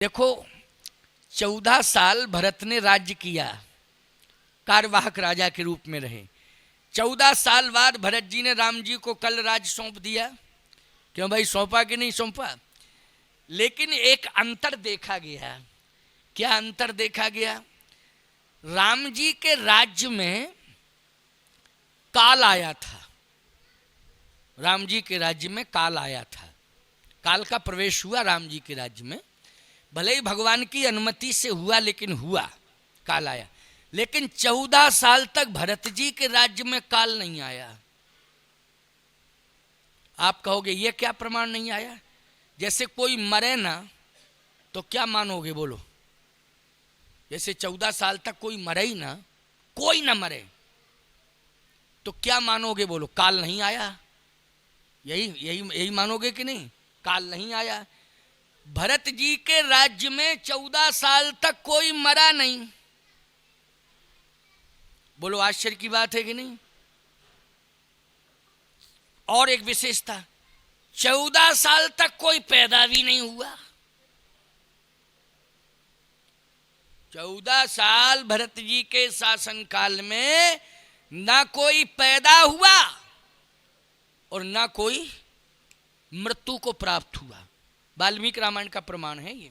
देखो, 14 साल भरत ने राज्य किया, कार्यवाहक राजा के रूप में रहे। 14 साल बाद भरत जी ने राम जी को कल राज्य सौंप दिया। क्यों भाई, सौंपा कि नहीं सौंपा? लेकिन एक अंतर देखा गया। क्या अंतर देखा गया? राम जी के राज्य में काल आया था। राम जी के राज्य में काल आया था। काल का प्रवेश हुआ राम जी के राज्य में। भले ही भगवान की अनुमति से हुआ, लेकिन हुआ, काल आया। लेकिन 14 साल तक भरत जी के राज्य में काल नहीं आया। आप कहोगे ये क्या प्रमाण नहीं आया? जैसे कोई मरे ना तो क्या मानोगे, बोलो? जैसे 14 साल तक कोई मरे ही ना, कोई ना मरे, तो क्या मानोगे, बोलो? काल नहीं आया। यही यही यही मानोगे कि नहीं? काल नहीं आया। भरत जी के राज्य में 14 साल तक कोई मरा नहीं। बोलो, आश्चर्य की बात है कि नहीं? और एक विशेषता, 14 साल तक कोई पैदा भी नहीं हुआ। 14 साल भरत जी के शासनकाल में ना कोई पैदा हुआ और ना कोई मृत्यु को प्राप्त हुआ। वाल्मीकि रामायण का प्रमाण है ये।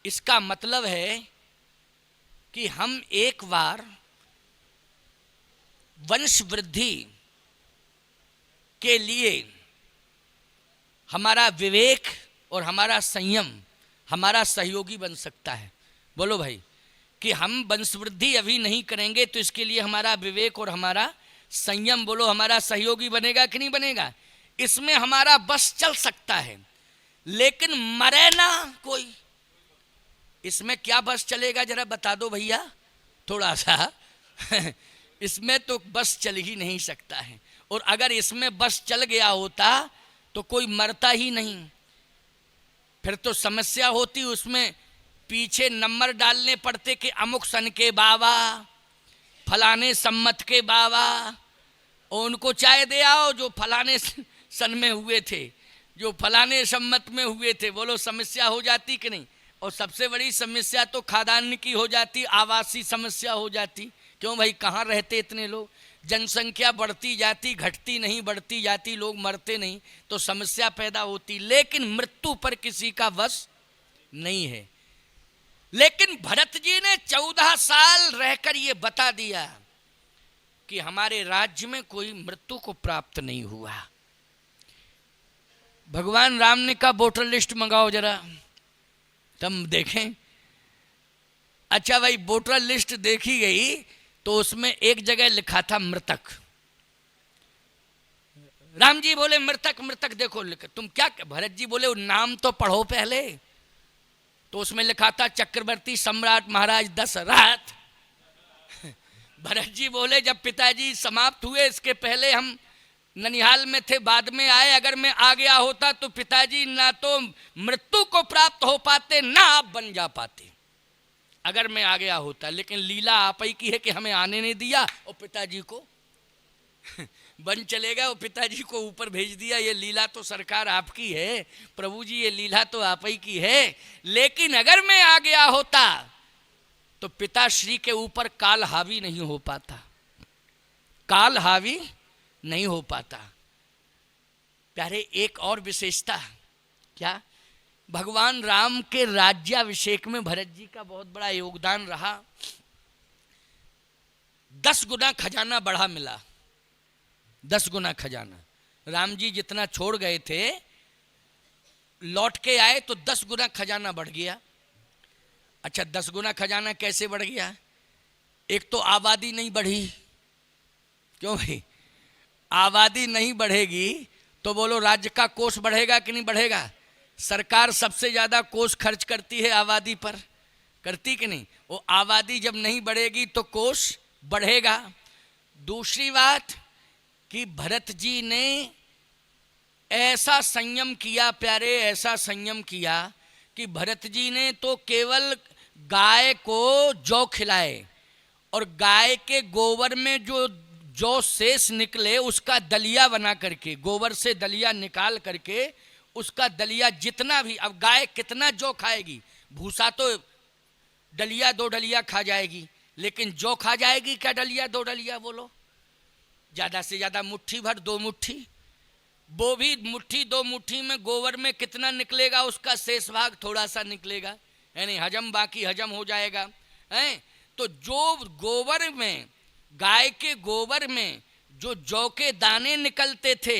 इसका मतलब है कि हम एक बार वंश वृद्धि के लिए हमारा विवेक और हमारा संयम हमारा सहयोगी बन सकता है। बोलो भाई, कि हम वंश वृद्धि अभी नहीं करेंगे तो इसके लिए हमारा विवेक और हमारा संयम, बोलो, हमारा सहयोगी बनेगा कि नहीं बनेगा? इसमें हमारा बस चल सकता है, लेकिन मरे ना कोई, इसमें क्या बस चलेगा? जरा बता दो भैया थोड़ा सा इसमें तो बस चल ही नहीं सकता है। और अगर इसमें बस चल गया होता तो कोई मरता ही नहीं। फिर तो समस्या होती, उसमें पीछे नंबर डालने पड़ते कि अमुक सन के बाबा, फलाने सम्मत के बाबा, और उनको चाय दे आओ जो फलाने सन में हुए थे, जो फलाने सम्मत में हुए थे। बोलो, समस्या हो जाती कि नहीं? और सबसे बड़ी समस्या तो खाद्यान्न की हो जाती, आवासीय समस्या हो जाती। क्यों भाई, कहाँ रहते इतने लोग? जनसंख्या बढ़ती जाती, घटती नहीं, बढ़ती जाती, लोग मरते नहीं, तो समस्या पैदा होती। लेकिन मृत्यु पर किसी का वश नहीं है। लेकिन भरत जी ने 14 साल रहकर ये बता दिया कि हमारे राज्य में कोई मृत्यु को प्राप्त नहीं हुआ। भगवान राम ने कहा वोटर लिस्ट मंगाओ जरा, तुम देखें। अच्छा भाई, वोटर लिस्ट देखी गई तो उसमें एक जगह लिखा था मृतक। राम जी बोले मृतक मृतक देखो लिखा। तुम क्या, भरत जी बोले नाम तो पढ़ो पहले। तो उसमें लिखा था चक्रवर्ती सम्राट महाराज दशरथ। भरत जी बोले जब पिताजी समाप्त हुए, इसके पहले हम ननिहाल में थे, बाद में आए, अगर मैं आ गया होता तो पिताजी ना तो मृत्यु को प्राप्त हो पाते, ना आप बन जा पाते, अगर मैं आ गया होता। लेकिन लीला आप ही की है कि हमें आने नहीं दिया और पिताजी को बन चलेगा, और पिताजी को ऊपर भेज दिया। ये लीला तो सरकार आपकी है प्रभु जी, ये लीला तो आप ही की है। लेकिन अगर मैं आ गया होता तो पिताश्री के ऊपर काल हावी नहीं हो पाता, काल हावी नहीं हो पाता। प्यारे, एक और विशेषता, क्या? भगवान राम के राज्याभिषेक में भरत जी का बहुत बड़ा योगदान रहा। 10 गुना खजाना बढ़ा मिला, 10 गुना खजाना। राम जी जितना छोड़ गए थे, लौट के आए तो 10 गुना खजाना बढ़ गया। अच्छा, 10 गुना खजाना कैसे बढ़ गया? एक तो आबादी नहीं बढ़ी। क्यों भाई, आबादी नहीं बढ़ेगी तो बोलो राज्य का कोष बढ़ेगा कि नहीं बढ़ेगा? सरकार सबसे ज्यादा कोष खर्च करती है आबादी पर, करती कि नहीं? वो आबादी जब नहीं बढ़ेगी तो कोष बढ़ेगा। दूसरी बात कि भरत जी ने ऐसा संयम किया, प्यारे, ऐसा संयम किया कि भरत जी ने तो केवल गाय को जौ खिलाए, और गाय के गोबर में जो जौ शेष निकले उसका दलिया बना करके, गोबर से दलिया निकाल करके उसका दलिया जितना भी, अब गाय कितना जौ खाएगी, भूसा तो डलिया 2 डलिया खा जाएगी, लेकिन जौ खा जाएगी क्या डलिया 2 डलिया? बोलो, ज़्यादा से ज़्यादा मुट्ठी भर, 2 मुट्ठी, वो भी मुट्ठी 2 मुट्ठी में गोबर में कितना निकलेगा, उसका शेष भाग थोड़ा सा निकलेगा, यानी हजम, बाकी हजम हो जाएगा हैं। तो जो गोबर में, गाय के गोबर में जो जौ के दाने निकलते थे,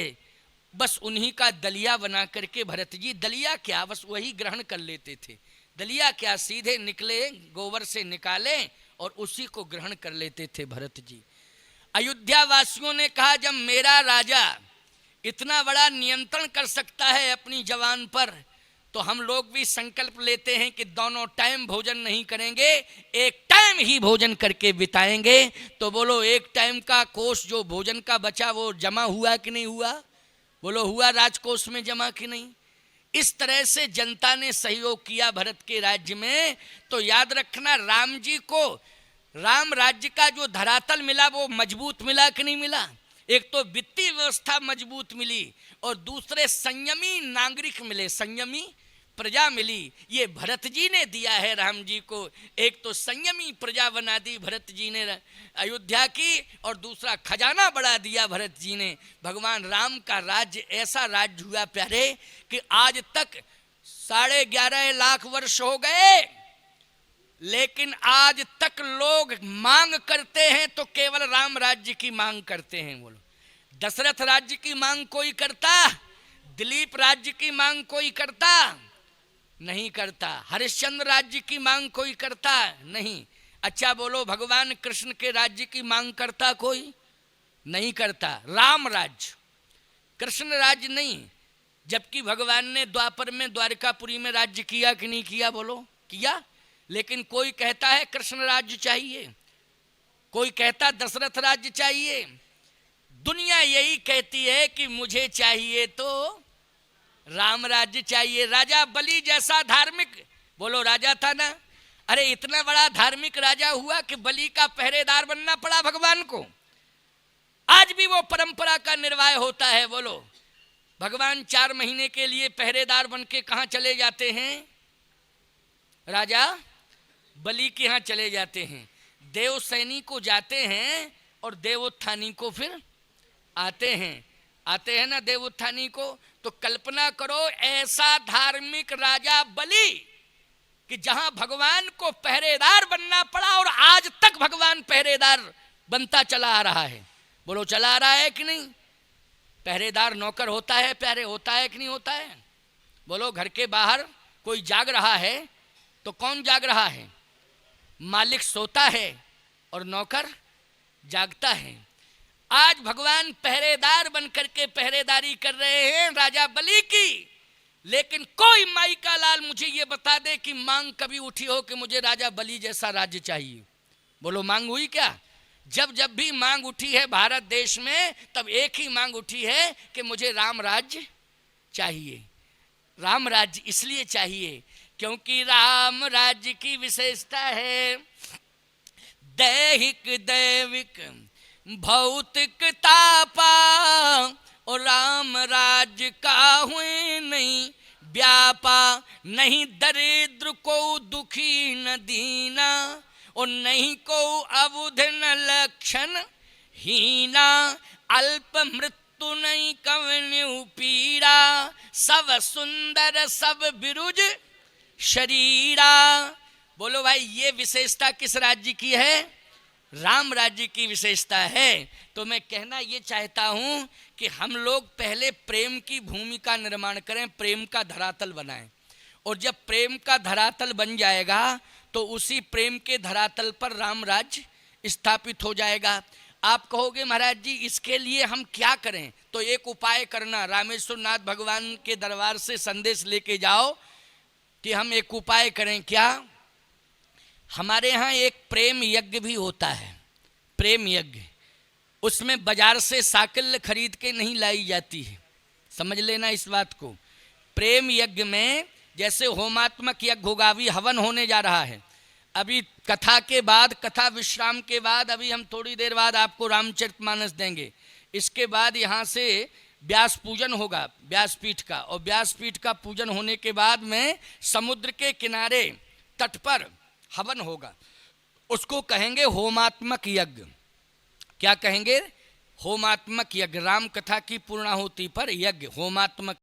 बस उन्हीं का दलिया बना करके भरत जी, दलिया क्या, बस वही ग्रहण कर लेते थे। दलिया क्या, सीधे निकले गोबर से निकाले और उसी को ग्रहण कर लेते थे भरत जी। अयोध्या वासियों ने कहा, जब मेरा राजा इतना बड़ा नियंत्रण कर सकता है अपनी जवान पर, तो हम लोग भी संकल्प लेते हैं कि दोनों टाइम भोजन नहीं करेंगे, एक टाइम ही भोजन करके बिताएंगे। तो बोलो, एक टाइम का कोष जो भोजन का बचा वो जमा हुआ कि नहीं हुआ? बोलो, हुआ राजकोष में जमा कि नहीं? इस तरह से जनता ने सहयोग किया भरत के राज्य में। तो याद रखना, राम जी को राम राज्य का जो धरातल मिला वो मजबूत मिला कि नहीं मिला? एक तो वित्तीय व्यवस्था मजबूत मिली और दूसरे संयमी नागरिक मिले, संयमी प्रजा मिली। ये भरत जी ने दिया है राम जी को। एक तो संयमी प्रजा बना दी भरत जी ने अयोध्या की, और दूसरा खजाना बढ़ा दिया भरत जी ने। भगवान राम का राज्य ऐसा राज्य हुआ प्यारे कि आज तक 11.5 लाख वर्ष हो गए, लेकिन आज तक लोग मांग करते हैं तो केवल राम राज्य की मांग करते हैं। बोलो, दशरथ राज्य की मांग कोई करता? दिलीप राज्य की मांग कोई करता? नहीं करता। हरिश्चंद्र राज्य की मांग कोई करता? नहीं। अच्छा बोलो, भगवान कृष्ण के राज्य की मांग करता कोई? नहीं करता। राम राज्य, कृष्ण राज्य नहीं। जबकि भगवान ने द्वापर में द्वारकापुरी में राज्य किया कि नहीं किया? बोलो, किया। लेकिन कोई कहता है कृष्ण राज्य चाहिए, कोई कहता दशरथ राज्य चाहिए। दुनिया यही कहती है कि मुझे चाहिए तो राम राज्य चाहिए। राजा बलि जैसा धार्मिक, बोलो राजा था ना, अरे इतना बड़ा धार्मिक राजा हुआ कि बलि का पहरेदार बनना पड़ा भगवान को। आज भी वो परंपरा का निर्वाह होता है। बोलो, भगवान 4 महीने के लिए पहरेदार बन के कहाँ चले जाते हैं? राजा बलि के यहाँ चले जाते हैं। देवसैनी को जाते हैं और देवोत्थानी को फिर आते हैं ना देवोत्थानी को। तो कल्पना करो, ऐसा धार्मिक राजा बलि कि जहां भगवान को पहरेदार बनना पड़ा, और आज तक भगवान पहरेदार बनता चला आ रहा है। बोलो, चला आ रहा है कि नहीं? पहरेदार नौकर होता है प्यारे, होता है कि नहीं होता है? बोलो, घर के बाहर कोई जाग रहा है तो कौन जाग रहा है? मालिक सोता है और नौकर जागता है। आज भगवान पहरेदार बनकर के पहरेदारी कर रहे हैं राजा बलि की। लेकिन कोई माई का लाल मुझे ये बता दे कि मांग कभी उठी हो कि मुझे राजा बलि जैसा राज्य चाहिए। बोलो, मांग हुई क्या? जब जब भी मांग उठी है भारत देश में, तब एक ही मांग उठी है कि मुझे राम राज्य चाहिए। राम राज्य इसलिए चाहिए क्योंकि राम राज्य की विशेषता है दैहिक दैविक भौतिक तापा, और राम राज्य का हुए नहीं व्यापा। नहीं दरिद्र को दुखी न दीना, और नहीं को अबुध न लक्षण हीना। अल्प मृत्यु नहीं कवन्यु पीड़ा, सब सुंदर सब बिरुज शरीरा। बोलो भाई, ये विशेषता किस राज्य की है? राम राज्य की विशेषता है। तो मैं कहना ये चाहता हूं कि हम लोग पहले प्रेम की भूमि का निर्माण करें, प्रेम का धरातल बनाएं, और जब प्रेम का धरातल बन जाएगा तो उसी प्रेम के धरातल पर राम राज्य स्थापित हो जाएगा। आप कहोगे महाराज जी इसके लिए हम क्या करें? तो एक उपाय करना, रामेश्वर नाथ भगवान के दरबार से संदेश लेके जाओ कि हम एक उपाय करें। क्या? हमारे यहाँ एक प्रेम यज्ञ भी होता है, प्रेम यज्ञ। उसमें बाजार से साकिल खरीद के नहीं लाई जाती है, समझ लेना इस बात को। प्रेम यज्ञ में जैसे होमात्मक यज्ञ होगा, अभी हवन होने जा रहा है, अभी कथा के बाद, कथा विश्राम के बाद, अभी हम थोड़ी देर बाद आपको रामचरितमानस देंगे। इसके बाद यहाँ से व्यास पूजन होगा व्यासपीठ का, और व्यासपीठ का पूजन होने के बाद में समुद्र के किनारे तट पर हवन होगा, उसको कहेंगे होमात्मक यज्ञ। क्या कहेंगे? होमात्मक यज्ञ। राम कथा की पूर्णाहुति पर यज्ञ, होमात्मक